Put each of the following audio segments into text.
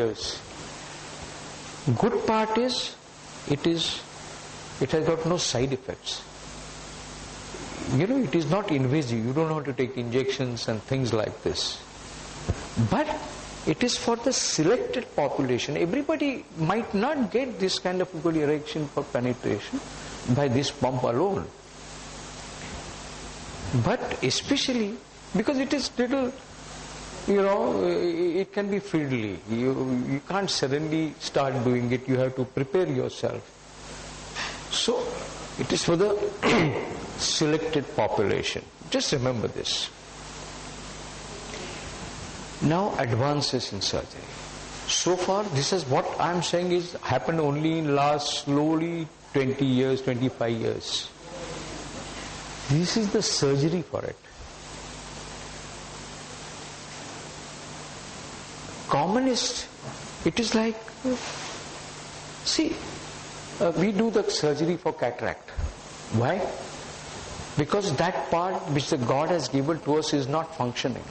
years. Good part is, it has got no side effects. It is not invasive. You don't have to take injections and things like this. But it is for the selected population. Everybody might not get this kind of good erection for penetration by this pump alone. But especially because it is little, it can be fiddly. You can't suddenly start doing it. You have to prepare yourself. So it is for the selected population. Just remember this. Now advances in surgery. So far, this is what I am saying is happened only in last slowly 20 years, 25 years. This is the surgery for it. Commonest, it is like, we do the surgery for cataract. Why? Because that part which the God has given to us is not functioning.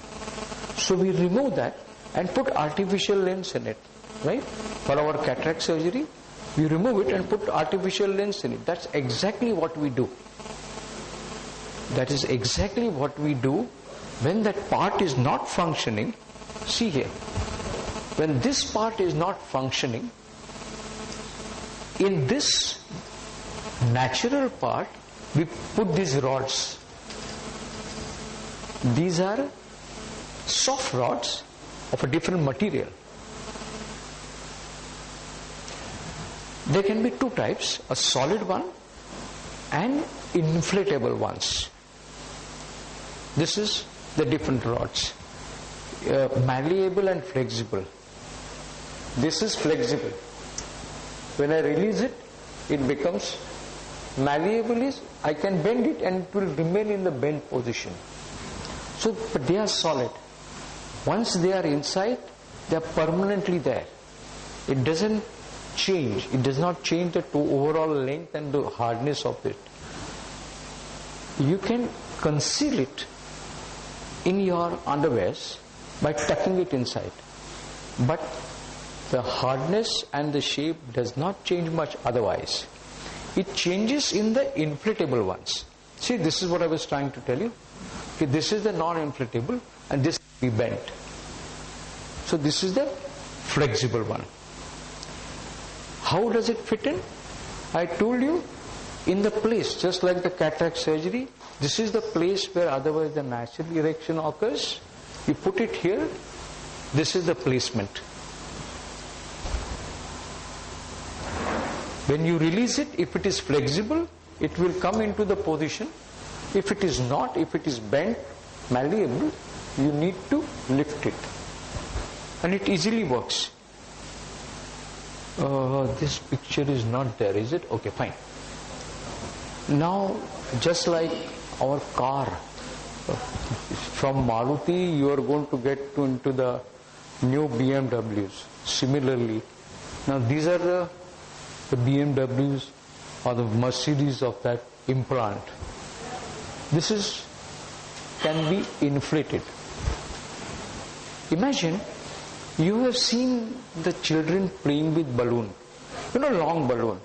So we remove that and put artificial lens in it. Right? For our cataract surgery, we remove it and put artificial lens in it. That's exactly what we do. That is exactly what we do when that part is not functioning. See here. When this part is not functioning, in this natural part, we put these rods. These are soft rods of a different material. There can be two types, a solid one and inflatable ones. This is the different rods, malleable and flexible. This is flexible. When I release it, it becomes malleable. Is I can bend it and it will remain in the bent position. So, but they are solid. Once they are inside, they are permanently there. It doesn't change. It does not change the overall length and the hardness of it. You can conceal it in your underwears by tucking it inside. But the hardness and the shape does not change much otherwise. It changes in the inflatable ones. See, this is what I was trying to tell you. Okay, this is the non-inflatable and this will be bent. So this is the flexible one. How does it fit in? I told you, in the place, just like the cataract surgery, this is the place where otherwise the natural erection occurs. You put it here, this is the placement. When you release it, if it is flexible, it will come into the position. If it is not, if it is bent, malleable, you need to lift it. And it easily works. This picture is not there, is it? Okay, fine. Now, just like our car, from Maruti you are going to get into the new BMWs. Similarly, now these are the BMWs or the Mercedes of that implant. This can be inflated. Imagine you have seen the children playing with balloon, long balloon.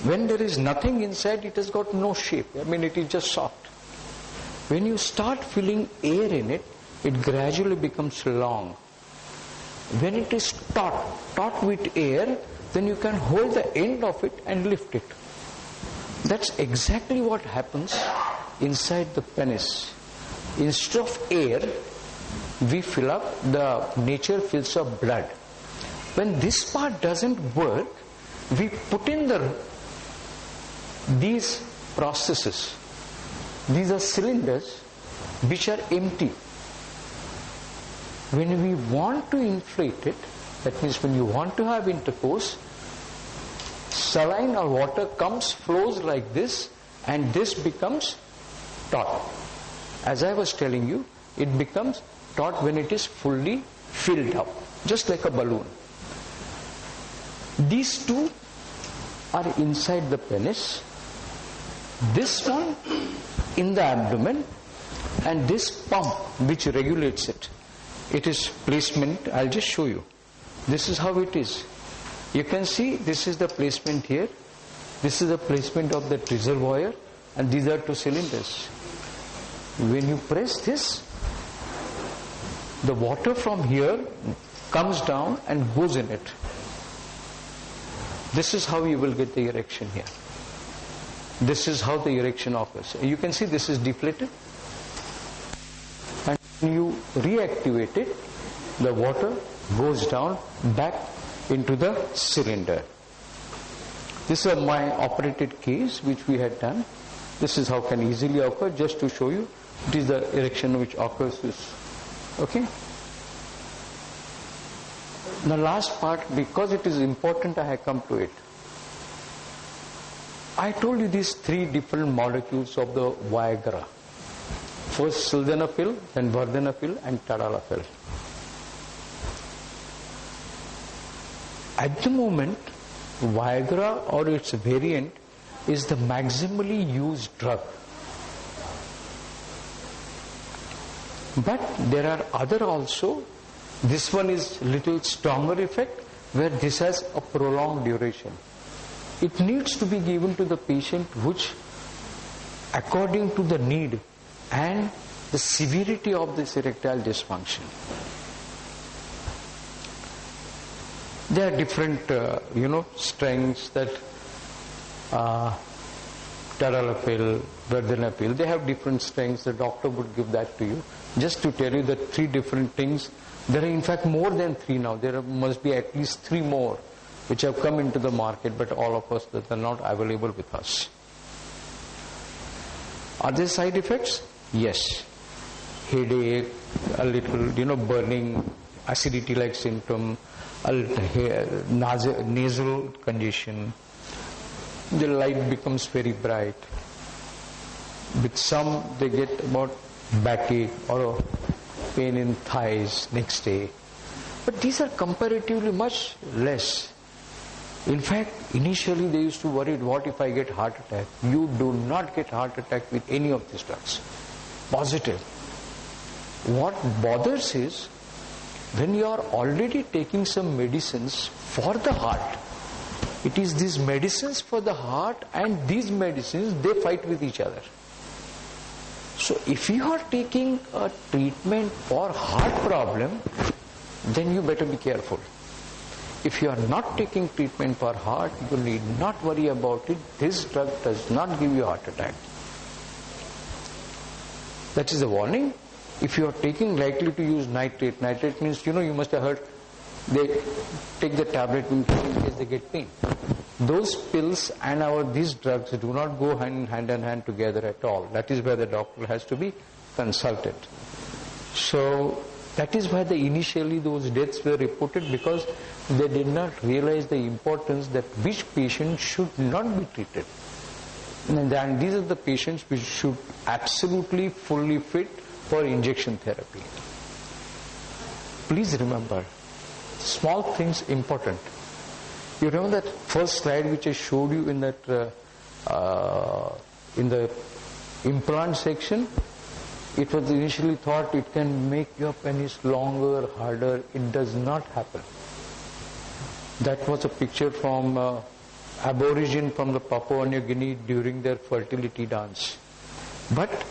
When there is nothing inside, it has got no shape. It is just soft. When you start filling air in it, it gradually becomes long. When it is taut with air, then you can hold the end of it and lift it. That's exactly what happens inside the penis. Instead of air, we fill up, the nature fills up blood. When this part doesn't work, we put in these processes. These are cylinders which are empty. When we want to inflate it, that means when you want to have intercourse, saline or water flows like this, and this becomes taut. As I was telling you, it becomes taut when it is fully filled up, just like a balloon. These two are inside the penis. This one in the abdomen, and this pump which regulates it. It is placement. I'll just show you. This is how it is. You can see this is the placement here. This is the placement of the reservoir, and these are two cylinders. When you press this, the water from here comes down and goes in it. This is how you will get the erection here. This is how the erection occurs. You can see this is deflated. And when you reactivate it, the water goes down back into the cylinder. This is my operated case which we had done. This is how can easily occur, just to show you. It is the erection which occurs. Okay. The last part, because it is important, I have come to it. I told you these three different molecules of the Viagra. First sildenafil, then vardenafil and tadalafil. At the moment, Viagra or its variant is the maximally used drug. But there are other also. This one is little stronger effect, where this has a prolonged duration. It needs to be given to the patient which, according to the need and the severity of this erectile dysfunction. There are different, strengths that tadalafil, vardenafil, they have different strengths. The doctor would give that to you. Just to tell you that three different things. There are in fact more than three now. There must be at least three more which have come into the market, but all of us that are not available with us. Are there side effects? Yes. Headache, a little, burning, acidity-like symptom, a little nasal congestion. The light becomes very bright. With some, they get about backache or a pain in thighs next day. But these are comparatively much less. In fact, initially they used to worry, what if I get heart attack? You do not get heart attack with any of these drugs. Positive. What bothers is when you are already taking some medicines for the heart. It is these medicines for the heart and these medicines, they fight with each other. So if you are taking a treatment for heart problem, then you better be careful. If you are not taking treatment for heart, you need not worry about it. This drug does not give you a heart attack. That is a warning. If you are taking likely to use nitrate, nitrate means, you must have heard, they take the tablet in case they get pain. Those pills and these drugs do not go hand in hand together at all. That is where the doctor has to be consulted. So that is why initially those deaths were reported, because they did not realize the importance that which patient should not be treated. And these are the patients which should absolutely fully fit for injection therapy. Please remember, small things important. You remember that first slide which I showed you in that in the implant section? It was initially thought it can make your penis longer, harder. It does not happen. That was a picture from Aborigine from the Papua New Guinea during their fertility dance. But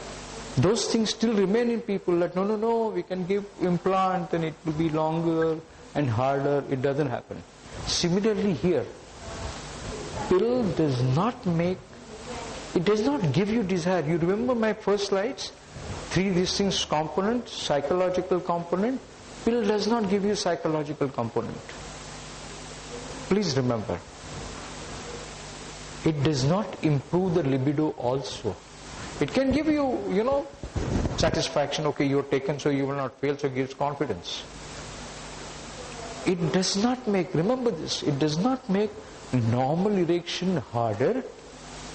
those things still remain in people that no, we can give implant and it will be longer and harder. It doesn't happen. Similarly here, pill does not give you desire. You remember my first slides? Three distinct components, psychological component. Pill does not give you psychological component. Please remember. It does not improve the libido also. It can give you, satisfaction. Okay, you're taken, so you will not fail, so it gives confidence. It does not make, remember this, it does not make normal erection harder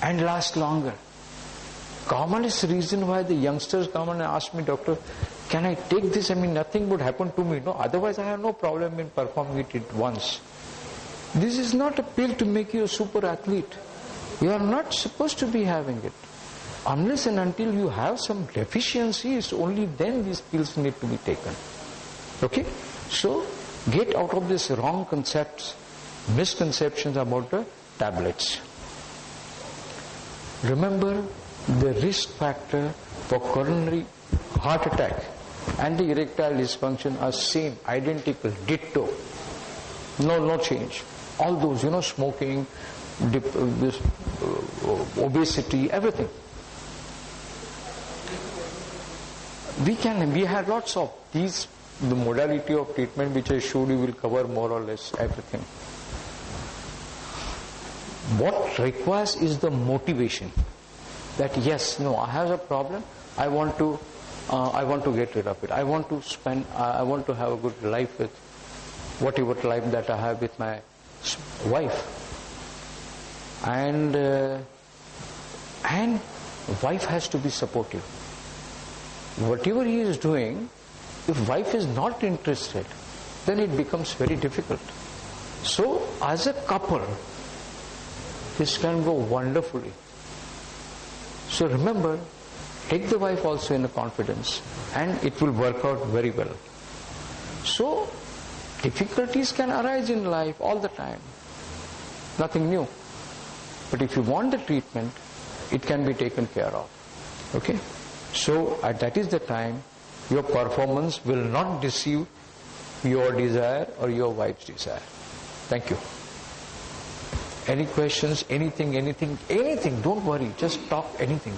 and last longer. Commonest reason why the youngsters come and ask me, doctor, can I take this? Nothing would happen to me. No, otherwise I have no problem in performing it once. This is not a pill to make you a super athlete. You are not supposed to be having it. Unless and until you have some deficiencies, only then these pills need to be taken. Okay? So, Get out of these wrong concepts, misconceptions about the tablets. Remember, the risk factor for coronary heart attack and the erectile dysfunction are same, identical, ditto. No change. All those, smoking, obesity, everything. We have lots of these, the modality of treatment which I showed you will cover more or less everything. What requires is the motivation that yes, no, I have a problem, I want to get rid of it. I want to have a good life with whatever life that I have with my wife. And wife has to be supportive. Whatever he is doing, if wife is not interested, then it becomes very difficult. So as a couple, this can go wonderfully. So remember, take the wife also in a confidence, and it will work out very well. So difficulties can arise in life all the time. Nothing new. But if you want the treatment, it can be taken care of. Okay? So that is the time your performance will not deceive your desire or your wife's desire. Thank you. Any questions, anything, don't worry, just talk anything.